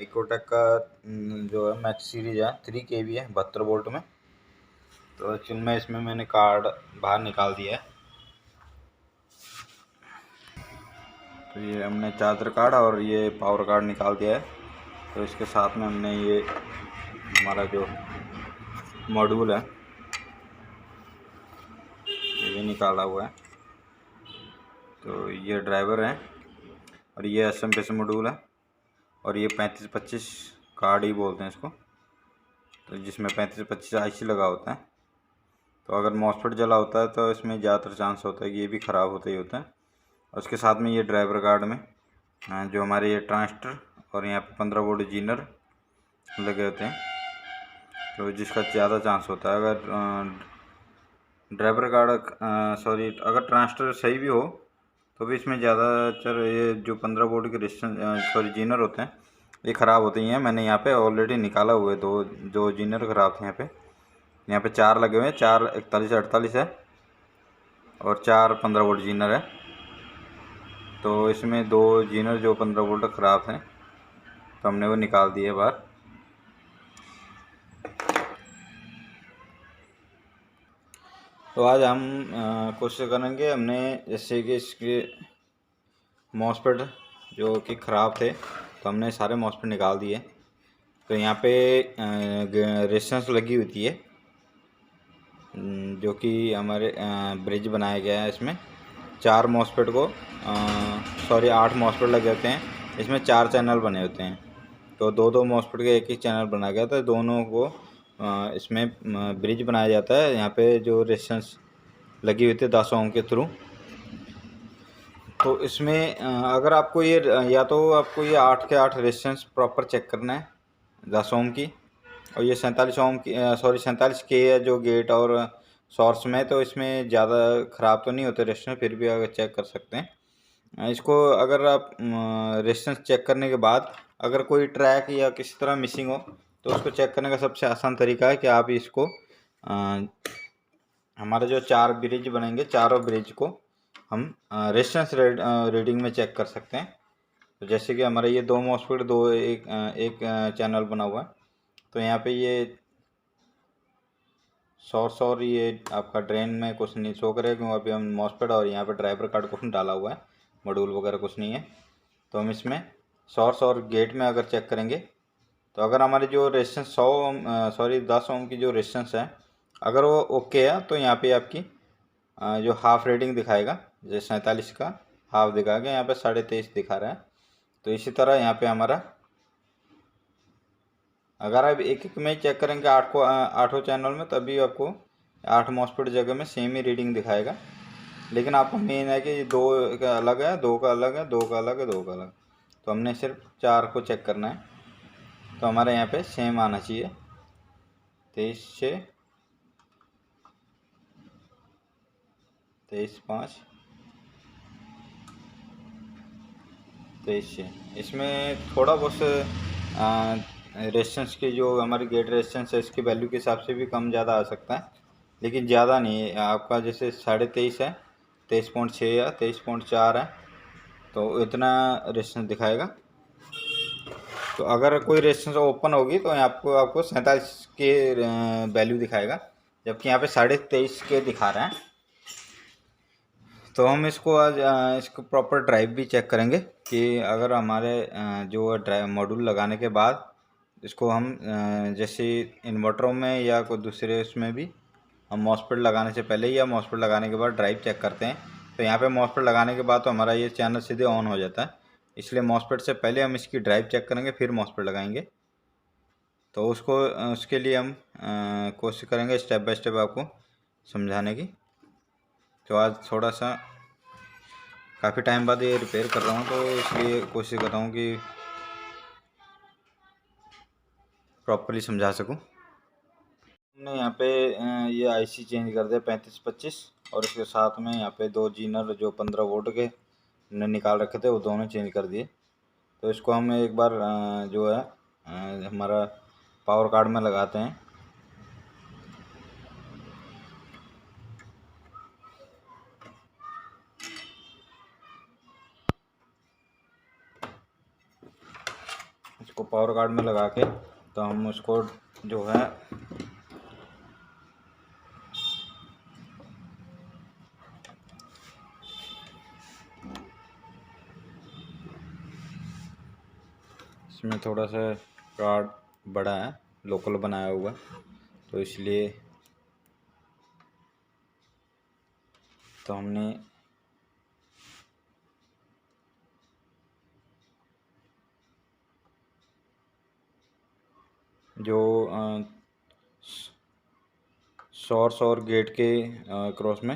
Ecotech का जो है मैक्स सीरीज है 3 kV है 72 वोल्ट में। तो एक्चुअल में इसमें मैंने कार्ड बाहर निकाल दिया है। तो ये हमने चार्जर कार्ड और ये पावर कार्ड निकाल दिया है। तो इसके साथ में हमने ये हमारा जो मॉड्यूल है ये भी निकाला हुआ है। तो ये ड्राइवर है और ये SMP मॉड्यूल है और ये 3525 कार्ड ही बोलते हैं इसको। तो जिसमें 3525 IC लगा होता है। तो अगर मॉसफेट जला होता है तो इसमें ज़्यादातर चांस होता है कि ये भी ख़राब होता ही होता है। और उसके साथ में ये ड्राइवर कार्ड में जो हमारे ये ट्रांजिस्टर और यहाँ पे 15 वोल्ट जीनर लगे होते हैं। तो जिसका ज़्यादा चांस होता है अगर ड्राइवर कार्ड अगर ट्रांजिस्टर सही भी हो तो भी इसमें ज़्यादातर ये जो 15 वोल्ट के रेजिस्टेंस जीनर होते हैं ये ख़राब होते ही हैं। मैंने यहाँ पे ऑलरेडी निकाला हुआ है दो जीनर ख़राब थे। यहाँ पे 4 लगे हुए हैं, 4 41 48 है और 4 15 वोल्ट जीनर है। तो इसमें 2 जीनर जो 15 वोल्ट ख़राब थे तो हमने वो निकाल दिए बाहर। तो आज हम कोशिश करेंगे, हमने जैसे कि इसके मॉसफेट जो कि ख़राब थे तो हमने सारे मॉसफेट निकाल दिए। तो यहाँ पे रेजिस्टेंस लगी होती है जो कि हमारे ब्रिज बनाया गया है। इसमें 4 मॉसफेट को 8 मॉसफेट लगे होते हैं। इसमें 4 चैनल बने होते हैं। तो दो मॉसफेट के एक ही चैनल बनाया गया था। दोनों को इसमें ब्रिज बनाया जाता है। यहाँ पे जो रेजिस्टेंस लगी हुई थी 10 ओम के थ्रू। तो इसमें अगर आपको ये या तो आपको ये 8 के 8 रेजिस्टेंस प्रॉपर चेक करना है 10 ओम की, और ये 47 ओम की 47 के है जो गेट और सोर्स में। तो इसमें ज़्यादा ख़राब तो नहीं होते रेजिस्टेंस, फिर भी अगर चेक कर सकते हैं इसको। अगर आप रेजिस्टेंस चेक करने के बाद अगर कोई ट्रैक या किसी तरह मिसिंग हो तो उसको चेक करने का सबसे आसान तरीका है कि आप इसको हमारे जो 4 ब्रिज बनेंगे, चारों ब्रिज को हम रेजिस्टेंस रीडिंग में चेक कर सकते हैं। तो जैसे कि हमारे ये 2 मॉसफेट एक चैनल बना हुआ है। तो यहाँ पे ये सोर्स और ये आपका ड्रेन में कुछ नहीं शो करेगा क्योंकि अभी हम मॉसफेट और यहाँ पे ड्राइवर कार्ड कुछ नहीं डाला हुआ है, मॉड्यूल वगैरह कुछ नहीं है। तो हम इसमें सोर्स और गेट में अगर चेक करेंगे तो अगर हमारी जो रेजिस्टेंस 10 ओम की जो रेजिस्टेंस है अगर वो ओके है तो यहाँ पे आपकी जो हाफ रीडिंग दिखाएगा, जैसे 47 का हाफ दिखाएगा, यहाँ पे 23.5 दिखा रहा है। तो इसी तरह यहाँ पे हमारा अगर आप एक एक में चेक करेंगे 8 चैनल में तभी आपको 8 मॉसफेट जगह में सेम ही रीडिंग दिखाएगा। लेकिन आपको मेन है कि 2 का अलग है, 2 का अलग है, 2 का अलग है, 2 का अलग। तो हमने सिर्फ 4 को चेक करना है। तो हमारे यहाँ पे सेम आना चाहिए 23/6, 23/5, 23/6। इसमें थोड़ा बहुत रेजिस्टेंस की जो हमारी गेट रेजिस्टेंस है इसकी वैल्यू के हिसाब से भी कम ज़्यादा आ सकता है, लेकिन ज़्यादा नहीं है। आपका जैसे 23.5 है, 23.6 या 23.4 है, तो इतना रेजिस्टेंस दिखाएगा। तो अगर कोई रेजिस्टेंस ओपन होगी तो आपको आपको 47 के वैल्यू दिखाएगा, जबकि यहाँ पे 23.5 के दिखा रहा है। तो हम इसको आज इसको प्रॉपर ड्राइव भी चेक करेंगे कि अगर हमारे जो ड्राइव मॉड्यूल लगाने के बाद इसको हम जैसे इन्वर्टरों में या कोई दूसरे उसमें भी हम मॉसफेट लगाने से पहले या मॉसफेट लगाने के बाद ड्राइव चेक करते हैं। तो यहाँ पे मॉसफेट लगाने के बाद तो हमारा ये चैनल सीधे ऑन हो जाता है, इसलिए मॉसफेट से पहले हम इसकी ड्राइव चेक करेंगे फिर मॉसफेट लगाएंगे। तो उसके लिए हम कोशिश करेंगे स्टेप बाय स्टेप आपको समझाने की। तो आज थोड़ा सा काफ़ी टाइम बाद ये रिपेयर कर रहा हूँ तो इसलिए कोशिश कर रहा हूँ कि प्रॉपर्ली समझा सकूँ। हमने यहाँ पे ये IC चेंज कर दिया 3525 और इसके साथ में यहाँ पे 2 जीनर जो 15 वोल्ट के ने निकाल रखे थे वो दोनों चेंज कर दिए। तो इसको हम एक बार जो है हमारा पावर कार्ड में लगाते हैं। इसको पावर कार्ड में लगा के तो हम उसको जो है इसमें थोड़ा सा कार्ड बड़ा है, लोकल बनाया हुआ, तो इसलिए तो हमने जो सोर्स और गेट के क्रॉस में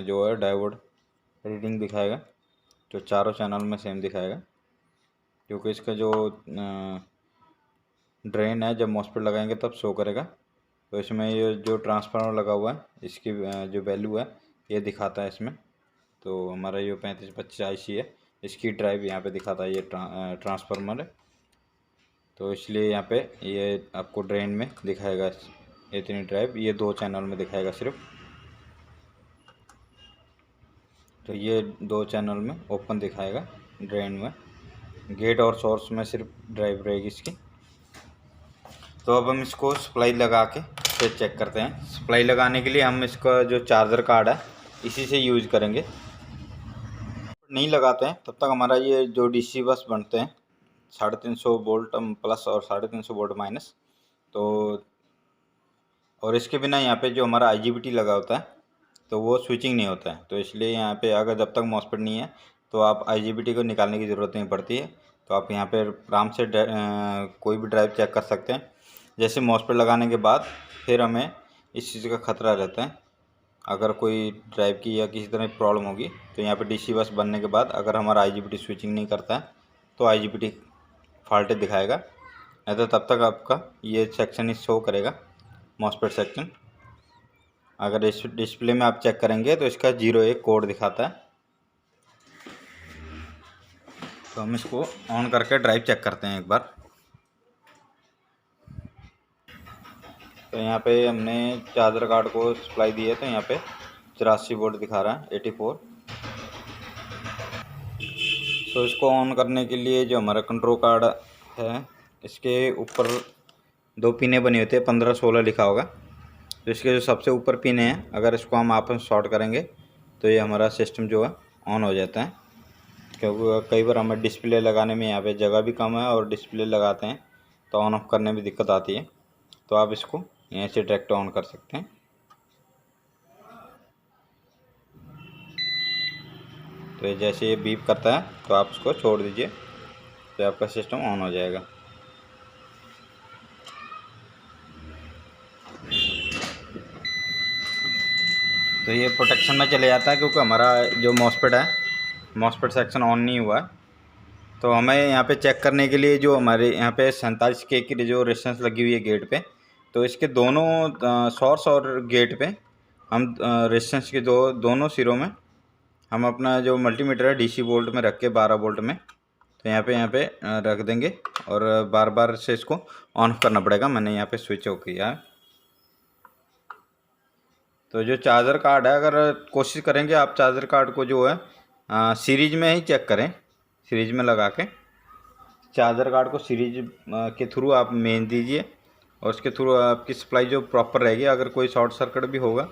जो है डायोड रीडिंग दिखाएगा, जो चारों चैनल में सेम दिखाएगा, क्योंकि इसका जो ड्रेन है जब मॉसफेट लगाएंगे तब शो करेगा। तो इसमें ये जो ट्रांसफार्मर लगा हुआ है इसकी जो वैल्यू है ये दिखाता है इसमें। तो हमारा ये 3550 IC है, इसकी ड्राइव यहाँ पे दिखाता है, ये ट्रांसफार्मर है, तो इसलिए यहाँ पे ये आपको ड्रेन में दिखाएगा इतनी ड्राइव, ये 2 चैनल में दिखाएगा सिर्फ। तो ये 2 चैनल में ओपन दिखाएगा, ड्रेन में, गेट और सोर्स में सिर्फ ड्राइव रहेगी इसकी। तो अब हम इसको सप्लाई लगा के फिर चेक करते हैं। सप्लाई लगाने के लिए हम इसका जो चार्जर कार्ड है इसी से यूज़ करेंगे, नहीं लगाते हैं तब तक हमारा ये जो DC बस बनते हैं 350 वोल्ट प्लस और 350 वोल्ट माइनस, तो और इसके बिना यहाँ पे जो हमारा IGBT लगा होता है तो वो स्विचिंग नहीं होता है। तो इसलिए यहाँ पे अगर जब तक मॉसफेट नहीं है तो आप IGBT को निकालने की ज़रूरत नहीं पड़ती है। तो आप यहाँ पे आराम से कोई भी ड्राइव चेक कर सकते हैं। जैसे मॉसफेट लगाने के बाद फिर हमें इस चीज़ का ख़तरा रहता है, अगर कोई ड्राइव की या किसी तरह की प्रॉब्लम होगी तो यहाँ पे DC बस बनने के बाद अगर हमारा IGBT स्विचिंग नहीं करता है तो IGBT फॉल्टेड दिखाएगा, नहीं तो तब तक आपका ये सेक्शन ही शो करेगा, मॉसफेट सेक्शन। अगर इस डिस्प्ले में आप चेक करेंगे तो इसका 01 कोड दिखाता है। तो हम इसको ऑन करके ड्राइव चेक करते हैं एक बार। तो यहाँ पे हमने चार्जर कार्ड को सप्लाई दी है, तो यहाँ पे 84 वोल्ट दिखा रहा है, 84। तो इसको ऑन करने के लिए जो हमारा कंट्रोल कार्ड है इसके ऊपर 2 पिनें बनी होती है, 15-16 लिखा होगा। तो इसके जो सबसे ऊपर पिन है अगर इसको हम आपस शॉर्ट करेंगे तो ये हमारा सिस्टम जो है ऑन हो जाता है, क्योंकि कई बार हमें डिस्प्ले लगाने में यहाँ पे जगह भी कम है और डिस्प्ले लगाते हैं तो ऑन ऑफ करने में दिक्कत आती है। तो आप इसको यहीं से डायरेक्ट ऑन कर सकते हैं। तो जैसे ये बीप करता है तो आप उसको छोड़ दीजिए, तो आपका सिस्टम ऑन हो जाएगा। तो ये प्रोटेक्शन में चले जाता है क्योंकि हमारा जो मॉसफेट है, मॉसफेट सेक्शन ऑन नहीं हुआ है। तो हमें यहाँ पे चेक करने के लिए जो हमारे यहाँ पे 47K की जो रेजिस्टेंस लगी हुई है गेट पे, तो इसके दोनों सोर्स और गेट पे हम रेजिस्टेंस के दोनों सिरों में हम अपना जो मल्टीमीटर है DC वोल्ट में रख के 12 वोल्ट में, तो यहाँ पे रख देंगे और बार बार से इसको ऑन करना पड़ेगा। मैंने यहाँ पे स्विच ऑफ किया है। तो जो चार्जर कार्ड है, अगर कोशिश करेंगे आप चार्जर कार्ड को जो है सीरीज में ही चेक करें, सीरीज में लगा के चार्जर कार्ड को सीरीज के थ्रू आप मेन दीजिए और उसके थ्रू आपकी सप्लाई जो प्रॉपर रहेगी। अगर कोई शॉर्ट सर्किट भी होगा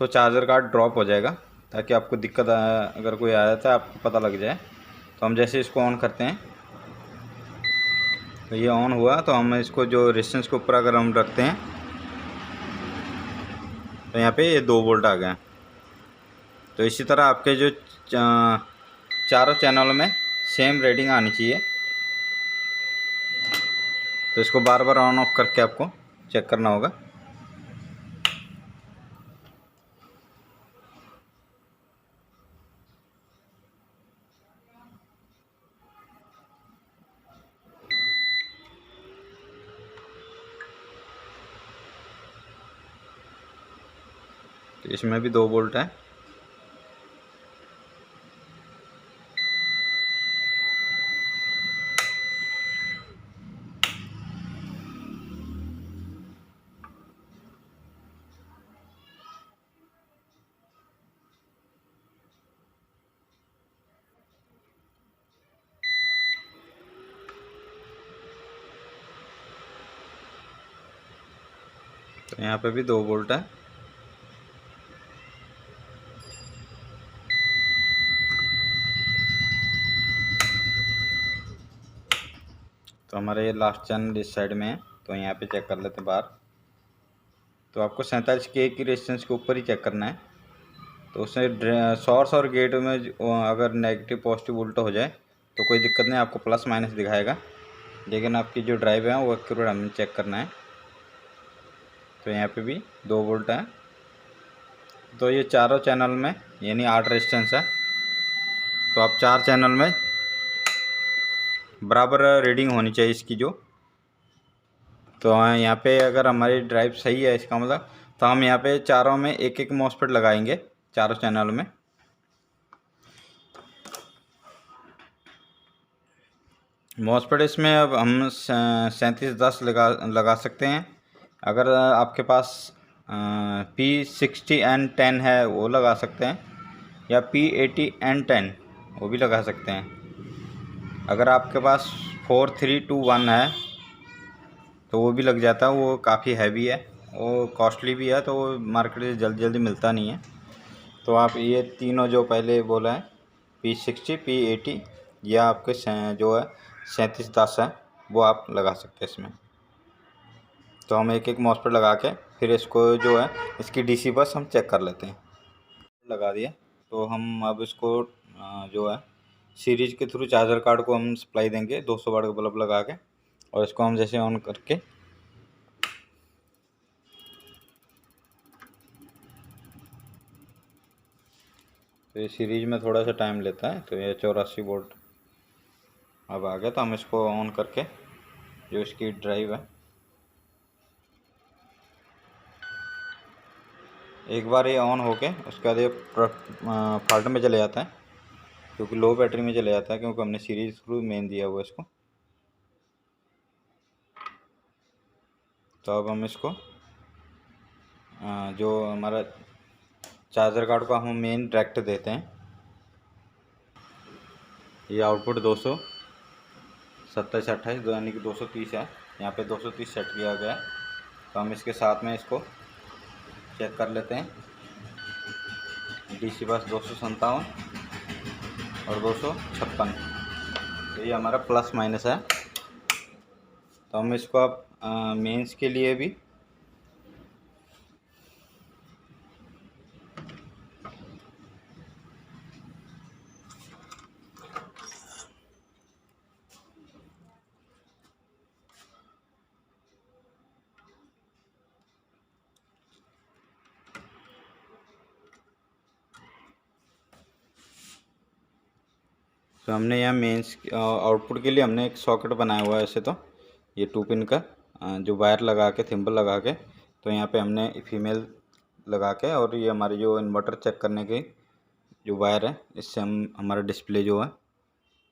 तो चार्जर कार्ड ड्रॉप हो जाएगा, ताकि आपको दिक्कत अगर कोई आ जाता है आपको पता लग जाए। तो हम जैसे इसको ऑन करते हैं तो ये ऑन हुआ, तो हम इसको जो रेजिस्टेंस के ऊपर अगर हम रखते हैं तो यहाँ पे ये 2 वोल्ट आ गए। तो इसी तरह आपके जो चारों चैनलों में सेम रेटिंग आनी चाहिए। तो इसको बार बार ऑन ऑफ करके आपको चेक करना होगा। तो इसमें भी 2 वोल्ट है। तो यहाँ पे भी 2 बोल्ट है। तो हमारे ये लास्ट चैनल इस साइड में है, तो यहाँ पे चेक कर लेते हैं बाहर। तो आपको 47 के की रेजिस्टेंस के ऊपर ही चेक करना है। तो उसमें सोर्स और गेट में अगर नेगेटिव पॉजिटिव उल्टा हो जाए तो कोई दिक्कत नहीं, आपको प्लस माइनस दिखाएगा, लेकिन आपकी जो ड्राइव है वो एक्यूरेट हमें चेक करना है। तो यहाँ पे भी 2 वोल्ट है। तो ये चारों चैनल में यानी 8 रेजिस्टेंस है, तो आप 4 चैनल में बराबर रीडिंग होनी चाहिए इसकी जो। तो यहाँ पे अगर हमारी ड्राइव सही है इसका मतलब, तो हम यहाँ पे चारों में एक एक मॉसफेट लगाएंगे चारों चैनल में। मॉसफेट इसमें अब हम 3710 लगा सकते हैं। अगर आपके पास P60N10 है वो लगा सकते हैं, या P80N10 वो भी लगा सकते हैं। अगर आपके पास 4321 है तो वो भी लग जाता है, वो काफ़ी हैवी है, वो कॉस्टली भी है, तो वो मार्केट से जल्दी जल्दी मिलता नहीं है। तो आप ये तीनों जो पहले बोला है P60 P80 या आपके जो है 3710 है वो आप लगा सकते हैं इसमें। तो हम एक एक मॉसफेट लगा के फिर इसको जो है इसकी डीसी बस हम चेक कर लेते हैं। लगा दिया, तो हम अब इसको जो है सीरीज के थ्रू चार्जर कार्ड को हम सप्लाई देंगे 200 वाट का बल्ब लगा के, और इसको हम जैसे ऑन करके तो ये सीरीज में थोड़ा सा टाइम लेता है। तो ये 84 वोल्ट अब आ गया। तो हम इसको ऑन करके जो इसकी ड्राइव है, एक बार ये ऑन होके उसके बाद ये फॉल्ट में चले जाता है, क्योंकि लो बैटरी में चले जाता है, क्योंकि हमने सीरीज थ्रू मेन दिया हुआ इसको। तो अब हम इसको जो हमारा चार्जर कार्ड को हम मेन डायरेक्ट देते हैं। ये आउटपुट 227/28 यानी कि 230 है, यहाँ पे 230 सेट किया गया है। तो हम इसके साथ में इसको चेक कर लेते हैं। डीसी बस 257 और 256, तो ये हमारा प्लस माइनस है। तो हम इसको अब मेंस के लिए भी तो हमने यहाँ मेंस आउटपुट के लिए हमने एक सॉकेट बनाया हुआ है। ऐसे तो ये 2 पिन का जो वायर लगा के थिम्बल लगा के, तो यहाँ पे हमने फीमेल लगा के, और ये हमारी जो इन्वर्टर चेक करने की जो वायर है इससे हम हमारा डिस्प्ले जो है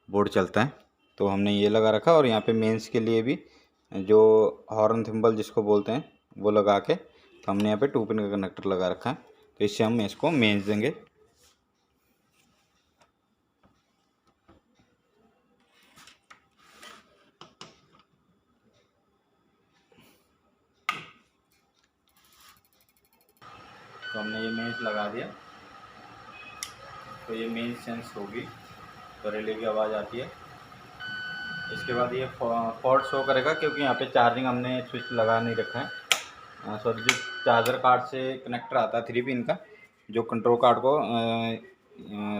बोर्ड चलता है। तो हमने ये लगा रखा, और यहाँ पे मेंस के लिए भी जो हॉर्न थिम्बल जिसको बोलते हैं वो लगा के, तो हमने यहाँ पे 2 पिन का कनेक्टर लगा रखा है। तो इससे हम इसको मेंस देंगे। तो हमने ये मेंस लगा दिया, तो ये मेन सेंस होगी, तो रिले की आवाज़ आती है। इसके बाद ये फॉल्ट शो करेगा, क्योंकि यहाँ पे चार्जिंग हमने स्विच लगा नहीं रखा है। सॉरी, जो चार्जर कार्ड से कनेक्टर आता है 3 पिन का, जो कंट्रोल कार्ड को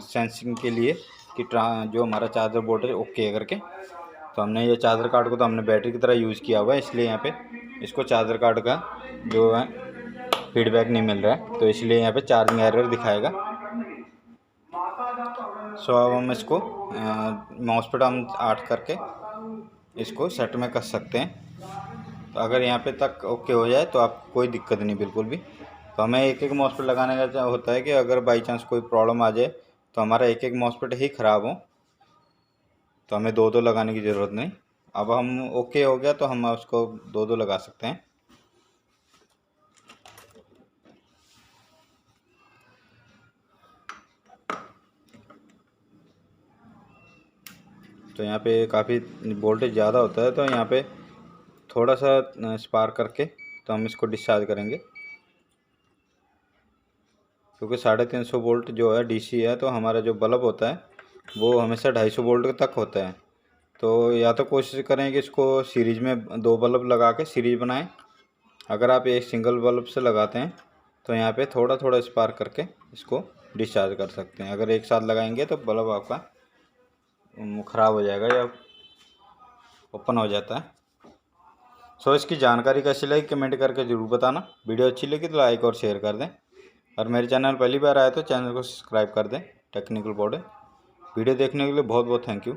सेंसिंग के लिए कि जो हमारा चार्जर बोर्ड है ओके है करके। तो हमने ये चार्जर कार्ड को तो हमने बैटरी की तरह यूज़ किया हुआ है, इसलिए यहाँ पे इसको चार्जर कार्ड का जो है फीडबैक नहीं मिल रहा है, तो इसलिए यहाँ पे चार्जिंग एरर दिखाएगा। सो अब हम इसको माउसपैड हम 8 करके इसको सेट में कर सकते हैं। तो अगर यहाँ पे तक ओके हो जाए तो आपको कोई दिक्कत नहीं बिल्कुल भी। तो हमें एक एक माउसपैड लगाने का होता है कि अगर बाई चांस कोई प्रॉब्लम आ जाए तो हमारा एक एक माउसपैड ही ख़राब हो, तो हमें 2-2 लगाने की ज़रूरत नहीं। अब हम ओके हो गया तो हम उसको 2-2 लगा सकते हैं। तो यहाँ पे काफ़ी वोल्टेज ज़्यादा होता है, तो यहाँ पे थोड़ा सा स्पार्क करके तो हम इसको डिस्चार्ज करेंगे, क्योंकि 350 वोल्ट जो है डीसी है, तो हमारा जो बल्ब होता है वो हमेशा 250 वोल्ट तक होता है। तो या तो कोशिश करें कि इसको सीरीज में 2 बल्ब लगा के सीरीज बनाएं। अगर आप एक सिंगल बल्ब से लगाते हैं तो यहाँ पे थोड़ा थोड़ा स्पार्क करके इसको डिस्चार्ज कर सकते हैं। अगर एक साथ लगाएंगे तो बल्ब आपका ख़राब हो जाएगा या ओपन हो जाता है। सो इसकी जानकारी कैसी लगी कमेंट करके ज़रूर बताना। वीडियो अच्छी लगी तो लाइक और शेयर कर दें, और मेरे चैनल पहली बार आए तो चैनल को सब्सक्राइब कर दें टेक्निकल बॉडी। वीडियो देखने के लिए बहुत बहुत थैंक यू।